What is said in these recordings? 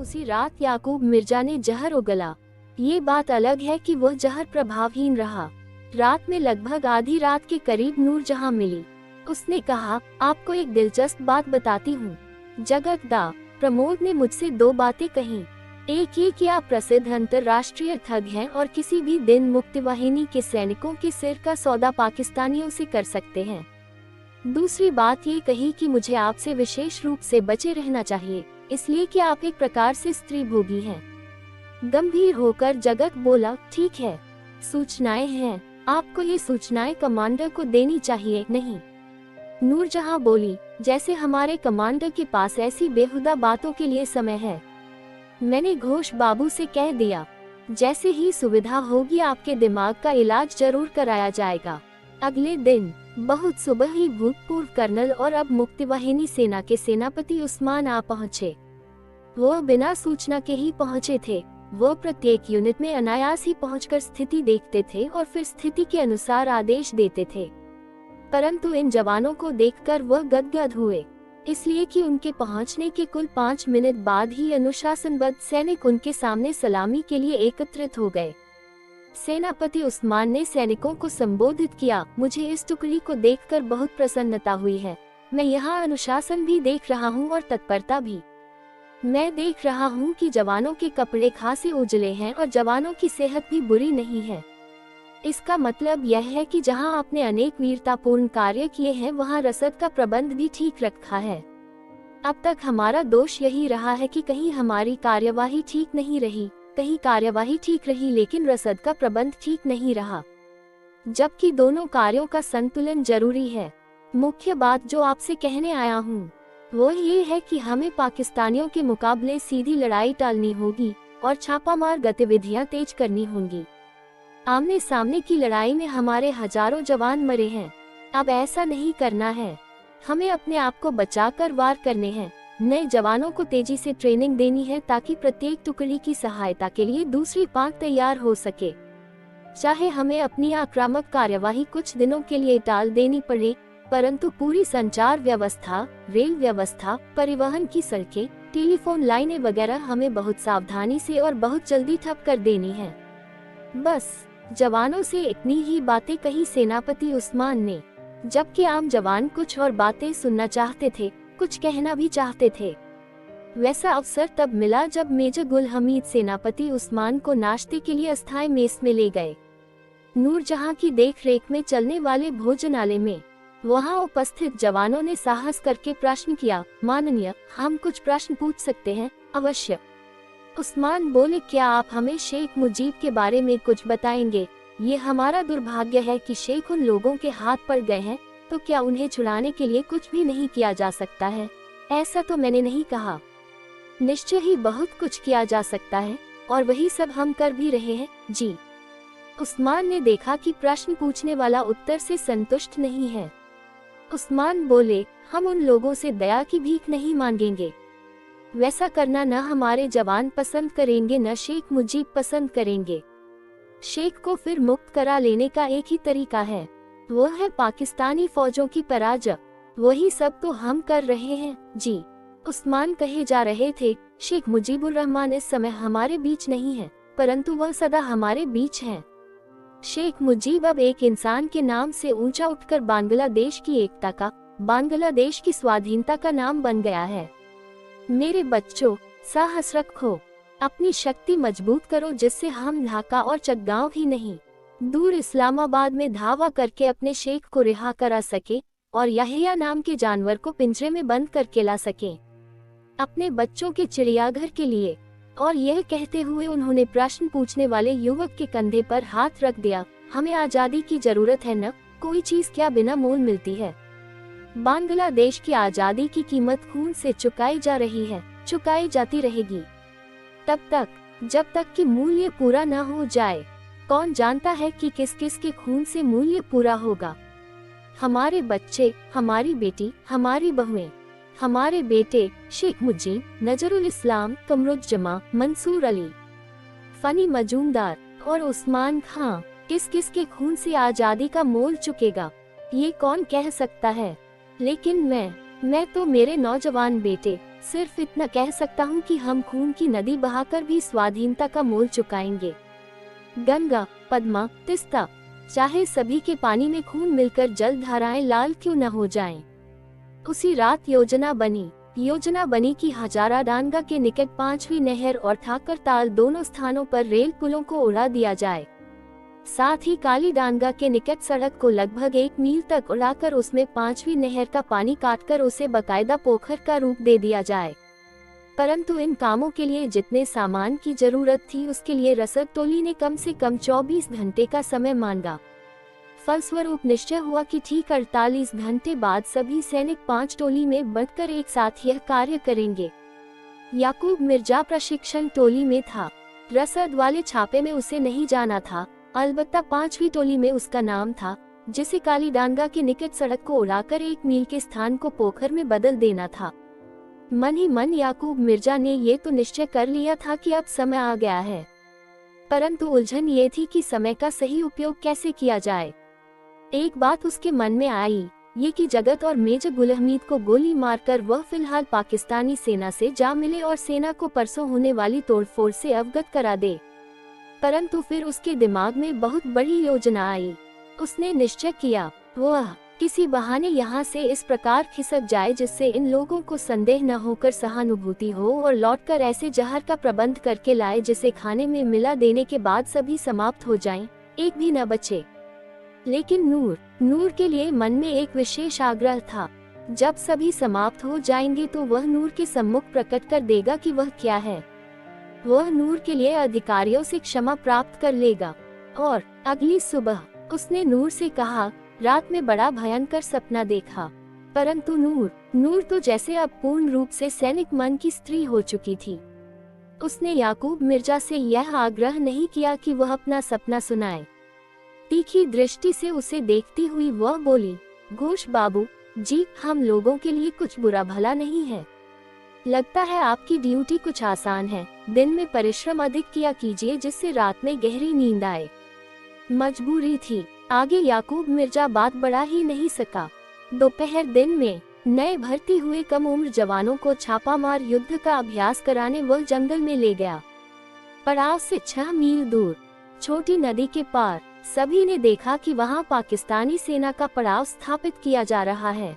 उसी रात याकूब मिर्जा ने जहर उगला। ये बात अलग है कि वह जहर प्रभावहीन रहा। रात में लगभग आधी रात के करीब नूरजहां मिली। उसने कहा, आपको एक दिलचस्प बात बताती हूँ। जगतदा, प्रमोद ने मुझसे 2 बातें कही। एक ये कि आप प्रसिद्ध अंतर्राष्ट्रीय ठग हैं और किसी भी दिन मुक्तिवाहिनी के सैनिकों के सिर का सौदा पाकिस्तानियों से कर सकते हैं। दूसरी बात ये कही कि मुझे आपसे विशेष रूप से बचे रहना चाहिए, इसलिए कि आप एक प्रकार से स्त्री भोगी हैं। गंभीर होकर जगत बोला, ठीक है, सूचनाएं हैं, आपको ये सूचनाएं कमांडर को देनी चाहिए, नहीं? नूरजहां बोली, जैसे हमारे कमांडर के पास ऐसी बेहुदा बातों के लिए समय है। मैंने घोष बाबू से कह दिया, जैसे ही सुविधा होगी आपके दिमाग का इलाज जरूर कराया जाएगा। अगले दिन बहुत सुबह ही भूतपूर्व कर्नल और अब मुक्तिवाहिनी सेना के सेनापति उस्मान आ पहुँचे। वह बिना सूचना के ही पहुँचे थे। वह प्रत्येक यूनिट में अनायास ही पहुंचकर स्थिति देखते थे और फिर स्थिति के अनुसार आदेश देते थे। परंतु इन जवानों को देखकर वह गदगद हुए, इसलिए कि उनके पहुंचने के कुल 5 मिनट बाद ही अनुशासनबद्ध सैनिक उनके सामने सलामी के लिए एकत्रित हो गए। सेनापति उस्मान ने सैनिकों को संबोधित किया, मुझे इस टुकड़ी को देखकर बहुत प्रसन्नता हुई है। मैं यहाँ अनुशासन भी देख रहा हूँ और तत्परता भी। मैं देख रहा हूँ कि जवानों के कपड़े खासे उजले हैं और जवानों की सेहत भी बुरी नहीं है। इसका मतलब यह है कि जहां आपने अनेक वीरतापूर्ण कार्य किए हैं वहां रसद का प्रबंध भी ठीक रखा है। अब तक हमारा दोष यही रहा है कि कहीं हमारी कार्यवाही ठीक नहीं रही, कहीं कार्यवाही ठीक रही लेकिन रसद का प्रबंध ठीक नहीं रहा, जबकि दोनों कार्यों का संतुलन जरूरी है। मुख्य बात जो आपसे कहने आया हूँ वो ये है कि हमें पाकिस्तानियों के मुकाबले सीधी लड़ाई टालनी होगी और छापामार गतिविधियां तेज करनी होंगी। आमने सामने की लड़ाई में हमारे हजारों जवान मरे हैं, अब ऐसा नहीं करना है। हमें अपने आप को बचाकर वार करने हैं। नए जवानों को तेजी से ट्रेनिंग देनी है ताकि प्रत्येक टुकड़ी की सहायता के लिए दूसरी पांख तैयार हो सके। चाहे हमें अपनी आक्रामक कार्यवाही कुछ दिनों के लिए टाल देनी पड़े, परंतु पूरी संचार व्यवस्था, रेल व्यवस्था, परिवहन की सड़कें, टेलीफोन लाइनें वगैरह हमें बहुत सावधानी से और बहुत जल्दी ठप कर देनी है। बस जवानों से इतनी ही बातें कही सेनापति उस्मान ने, जबकि आम जवान कुछ और बातें सुनना चाहते थे, कुछ कहना भी चाहते थे। वैसा अवसर तब मिला जब मेजर गुल हमीद सेनापति उस्मान को नाश्ते के लिए अस्थायी मेस में ले गए। नूरजहां की देखरेख में चलने वाले भोजनालय में वहां उपस्थित जवानों ने साहस करके प्रश्न किया, माननीय, हम कुछ प्रश्न पूछ सकते हैं? अवश्य। उस्मान बोले, क्या आप हमें शेख मुजीब के बारे में कुछ बताएंगे? ये हमारा दुर्भाग्य है कि शेख उन लोगों के हाथ पड़ गए हैं, तो क्या उन्हें छुड़ाने के लिए कुछ भी नहीं किया जा सकता है? ऐसा तो मैंने नहीं कहा। निश्चय ही बहुत कुछ किया जा सकता है और वही सब हम कर भी रहे हैं, जी। उस्मान ने देखा कि प्रश्न पूछने वाला उत्तर से संतुष्ट नहीं है। उस्मान बोले, हम उन लोगों से दया की भीख नहीं मांगेंगे। वैसा करना न हमारे जवान पसंद करेंगे न शेख मुजीब पसंद करेंगे। शेख को फिर मुक्त करा लेने का एक ही तरीका है, वो है पाकिस्तानी फौजों की पराजय। वही सब तो हम कर रहे हैं, जी। उस्मान कहे जा रहे थे, शेख मुजीबुर रहमान इस समय हमारे बीच नहीं है, परंतु वह सदा हमारे बीच हैं। शेख मुजीब अब एक इंसान के नाम से ऊंचा उठकर बांग्लादेश की एकता का, बांग्लादेश की स्वाधीनता का नाम बन गया है। मेरे बच्चों, साहस रखो, अपनी शक्ति मजबूत करो जिससे हम ढाका और चटगांव ही नहीं, दूर इस्लामाबाद में धावा करके अपने शेख को रिहा करा सके और यहिया नाम के जानवर को पिंजरे में बंद करके ला सके अपने बच्चों के चिड़ियाघर के लिए। और यह कहते हुए उन्होंने प्रश्न पूछने वाले युवक के कंधे पर हाथ रख दिया, हमें आजादी की जरूरत है न, कोई चीज क्या बिना मोल मिलती है। बांग्लादेश की आजादी की कीमत खून से चुकाई जा रही है, चुकाई जाती रहेगी तब तक जब तक कि मूल्य पूरा न हो जाए। कौन जानता है कि किस किस के खून से मूल्य पूरा होगा। हमारे बच्चे, हमारी बेटी, हमारी बहुएं, हमारे बेटे शेख मुजीब, नजरुल इस्लाम, कमरुज्जमा, मंसूर अली, फनी मजूमदार और उस्मान खां, किस किस के खून से आजादी का मोल चुकेगा, ये कौन कह सकता है। लेकिन मैं तो मेरे नौजवान बेटे, सिर्फ इतना कह सकता हूँ कि हम खून की नदी बहाकर भी स्वाधीनता का मोल चुकाएंगे। गंगा, पद्मा, तीस्ता, चाहे सभी के पानी में खून मिलकर जल धाराएं लाल क्यों न हो जाएं। उसी रात योजना बनी कि हजारा डांगा के निकट 5वीं नहर और ठाकर ताल दोनों स्थानों पर रेल पुलों को उड़ा दिया जाए। साथ ही काली डांगा के निकट सड़क को लगभग 1 मील तक उड़ाकर उसमें 5वीं नहर का पानी काटकर उसे बकायदा पोखर का रूप दे दिया जाए। परंतु इन कामों के लिए जितने सामान की जरूरत थी उसके लिए रसद टोली ने कम से कम 24 घंटे का समय मांगा। फलस्वरूप निश्चय हुआ कि ठीक 48 घंटे बाद सभी सैनिक 5 टोली में बंटकर एक साथ यह कार्य करेंगे। याकूब मिर्जा प्रशिक्षण टोली में था। रसद वाले छापे में उसे नहीं जाना था, अलबत्ता 5वीं टोली में उसका नाम था, जिसे काली डांगा के निकट सड़क को उड़ाकर 1 मील के स्थान को पोखर में बदल देना था। मन ही मन याकूब मिर्जा ने ये तो निश्चय कर लिया था कि अब समय आ गया है, परंतु उलझन ये थी कि समय का सही उपयोग कैसे किया जाए। एक बात उसके मन में आई, ये कि जगत और मेजर गुल हमीद को गोली मारकर वह फिलहाल पाकिस्तानी सेना से जा मिले और सेना को परसों होने वाली तोड़फोड़ से अवगत करा दे। परंतु फिर उसके दिमाग में बहुत बड़ी योजना आई। उसने निश्चय किया वह किसी बहाने यहाँ से इस प्रकार खिसक जाए जिससे इन लोगों को संदेह न होकर सहानुभूति हो और लौटकर ऐसे जहर का प्रबंध करके लाए जिसे खाने में मिला देने के बाद सभी समाप्त हो जाएं, एक भी न बचे। लेकिन नूर के लिए मन में एक विशेष आग्रह था। जब सभी समाप्त हो जाएंगे तो वह नूर के सम्मुख प्रकट कर देगा कि वह क्या है। वह नूर के लिए अधिकारियों से क्षमा प्राप्त कर लेगा। और अगली सुबह उसने नूर से कहा, रात में बड़ा भयंकर सपना देखा। परंतु नूर तो जैसे अब पूर्ण रूप से सैनिक मन की स्त्री हो चुकी थी। उसने याकूब मिर्जा से यह आग्रह नहीं किया कि वह अपना सपना सुनाए। तीखी दृष्टि से उसे देखती हुई वह बोली, घोष बाबू जी, हम लोगों के लिए कुछ बुरा भला नहीं है। लगता है आपकी ड्यूटी कुछ आसान है। दिन में परिश्रम अधिक किया कीजिए जिससे रात में गहरी नींद आए। मजबूरी थी, आगे याकूब मिर्जा बात बढ़ा ही नहीं सका। दोपहर दिन में नए भर्ती हुए कम उम्र जवानों को छापामार युद्ध का अभ्यास कराने वह जंगल में ले गया। पड़ाव से 6 मील दूर छोटी नदी के पार सभी ने देखा कि वहां पाकिस्तानी सेना का पड़ाव स्थापित किया जा रहा है।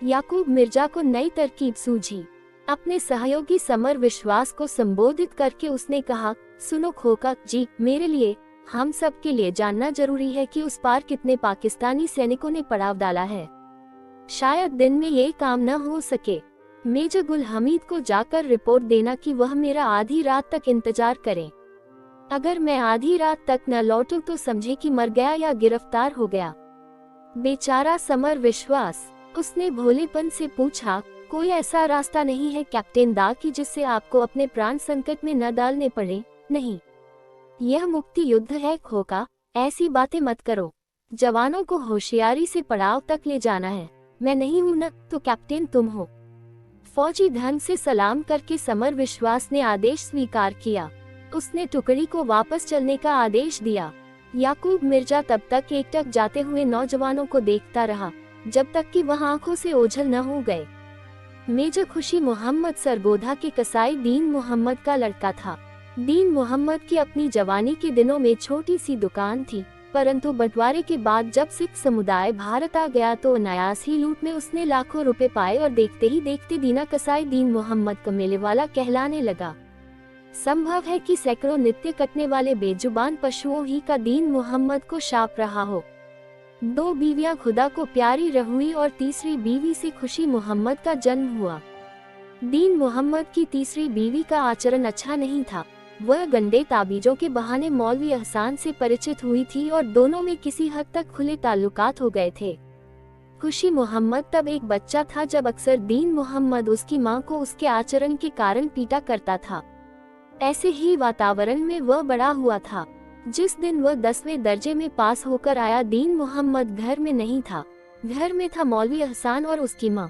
याकूब मिर्जा को नई तरकीब सूझी। अपने सहयोगी समर विश्वास को संबोधित करके उसने कहा, सुनो खोका जी, मेरे लिए, हम सब के लिए जानना जरूरी है कि उस पार कितने पाकिस्तानी सैनिकों ने पड़ाव डाला है। शायद दिन में ये काम न हो सके। मेजर गुल हमीद को जाकर रिपोर्ट देना कि वह मेरा आधी रात तक इंतजार करें। अगर मैं आधी रात तक न लौटूं तो समझे कि मर गया या गिरफ्तार हो गया। बेचारा समर विश्वास, उसने भोलेपन से पूछा, कोई ऐसा रास्ता नहीं है कैप्टन दा कि जिससे आपको अपने प्राण संकट में न डालने पड़े? नहीं, यह मुक्ति युद्ध है खोका, ऐसी बातें मत करो। जवानों को होशियारी से पड़ाव तक ले जाना है। मैं नहीं हूं न तो कैप्टन तुम हो। फौजी ढंग से सलाम करके समर विश्वास ने आदेश स्वीकार किया। उसने टुकड़ी को वापस चलने का आदेश दिया। याकूब मिर्जा तब तक एकटक जाते हुए नौजवानों को देखता रहा जब तक कि वह आंखों से ओझल न हो गए। मेजर खुशी मोहम्मद सरगोधा के कसाई दीन मोहम्मद का लड़का था। दीन मोहम्मद की अपनी जवानी के दिनों में छोटी सी दुकान थी, परंतु बंटवारे के बाद जब सिख समुदाय भारत आ गया तो अनायास ही लूट में उसने लाखों रुपए पाए और देखते ही देखते दीना कसाई दीन मोहम्मद कमेले वाला कहलाने लगा। संभव है कि सैकड़ों नित्य कटने वाले बेजुबान पशुओं ही का दीन मोहम्मद को शाप रहा हो। 2 बीवियां खुदा को प्यारी रहुई और तीसरी बीवी से खुशी मोहम्मद का जन्म हुआ। दीन मोहम्मद की तीसरी बीवी का आचरण अच्छा नहीं था। वह गंदे ताबीजों के बहाने मौलवी अहसान से परिचित हुई थी और दोनों में किसी हद तक खुले ताल्लुकात हो गए थे। खुशी मोहम्मद तब एक बच्चा था जब अक्सर दीन मोहम्मद उसकी मां को उसके आचरण के कारण पीटा करता था। ऐसे ही वातावरण में वह बड़ा हुआ था। जिस दिन वह 10वें दर्जे में पास होकर आया, दीन मोहम्मद घर में नहीं था। घर में था मौलवी अहसान और उसकी मां।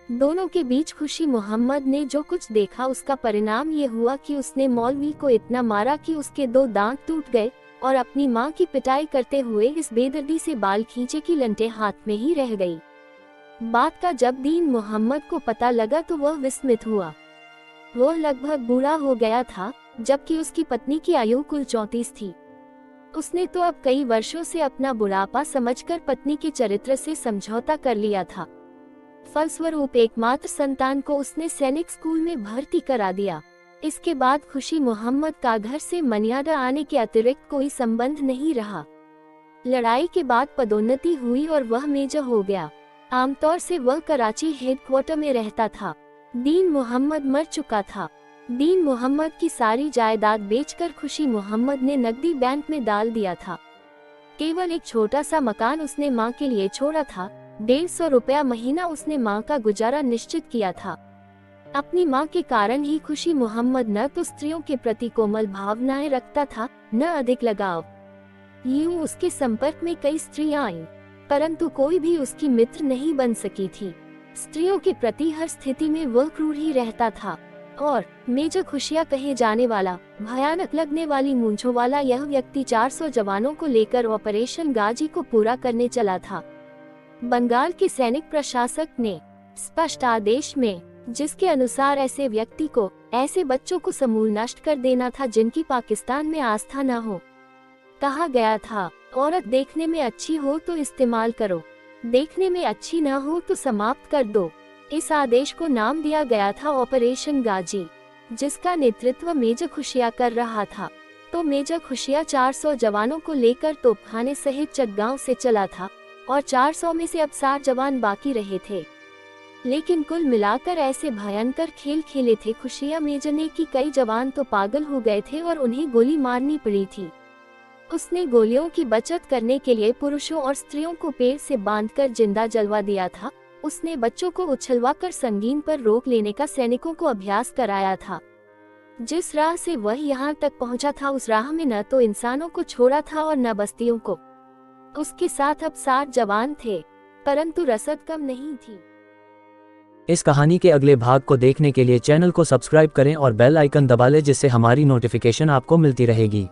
दोनों के बीच खुशी मोहम्मद ने जो कुछ देखा उसका परिणाम ये हुआ कि उसने मौलवी को इतना मारा कि उसके 2 दांत टूट गए और अपनी मां की पिटाई करते हुए इस बेदर्दी से बाल खींचे कि लंटे हाथ में ही रह गई। बात का जब दीन मोहम्मद को पता लगा तो वह विस्मित हुआ। वो लगभग बूढ़ा हो गया था, जबकि उसकी पत्नी की आयु कुल 34 थी। उसने तो अब कई वर्षों से अपना बुढ़ापा समझकर पत्नी के चरित्र से समझौता कर लिया था। फलस्वरूप एकमात्र संतान को उसने सैनिक स्कूल में भर्ती करा दिया। इसके बाद खुशी मोहम्मद का घर से मनियादा आने के अतिरिक्त कोई संबंध नहीं रहा। लड़ाई के बाद पदोन्नति हुई और वह मेजर हो गया। आमतौर से वह कराची हेडक्वार्टर में रहता था। दीन मोहम्मद मर चुका था। दीन मोहम्मद की सारी जायदाद बेचकर खुशी मोहम्मद ने नकदी बैंक में डाल दिया था। केवल एक छोटा सा मकान उसने मां के लिए छोड़ा था। 150 रुपया महीना उसने मां का गुजारा निश्चित किया था। अपनी मां के कारण ही खुशी मोहम्मद न तो स्त्रियों के प्रति कोमल भावनाएं रखता था, न अधिक लगाव। यूं उसके संपर्क में कई स्त्रियां आईं, परंतु कोई भी उसकी मित्र नहीं बन सकी थी। स्त्रियों के प्रति हर स्थिति में वह क्रूर ही रहता था। और मेजर खुशिया कहे जाने वाला, भयानक लगने वाली मूंछों वाला यह व्यक्ति 400 जवानों को लेकर ऑपरेशन गाजी को पूरा करने चला था। बंगाल के सैनिक प्रशासक ने स्पष्ट आदेश में, जिसके अनुसार ऐसे व्यक्ति को, ऐसे बच्चों को समूल नष्ट कर देना था जिनकी पाकिस्तान में आस्था न हो। कहा गया था, औरत देखने में अच्छी हो तो इस्तेमाल करो, देखने में अच्छी न हो तो समाप्त कर दो। इस आदेश को नाम दिया गया था ऑपरेशन गाजी, जिसका नेतृत्व मेजर खुशिया कर रहा था। तो मेजर खुशिया 400 जवानों को लेकर तोपखाने सहित चटगांव से चला था और 400 में से अब 60 जवान बाकी रहे थे। लेकिन कुल मिलाकर ऐसे भयंकर खेल खेले थे खुशिया मेजर ने कि कई जवान तो पागल हो गए थे और उन्हें गोली मारनी पड़ी थी। उसने गोलियों की बचत करने के लिए पुरुषों और स्त्रियों को पेड़ से बांधकर जिंदा जलवा दिया था। उसने बच्चों को उछलवाकर संगीन पर रोक लेने का सैनिकों को अभ्यास कराया था। जिस राह से वह यहाँ तक पहुँचा था उस राह में न तो इंसानों को छोड़ा था और न बस्तियों को। उसके साथ अब 60 जवान थे, परंतु रसद कम नहीं थी। इस कहानी के अगले भाग को देखने के लिए चैनल को सब्सक्राइब करें और बेल आइकन दबा लें, जिससे हमारी नोटिफिकेशन आपको मिलती रहेगी।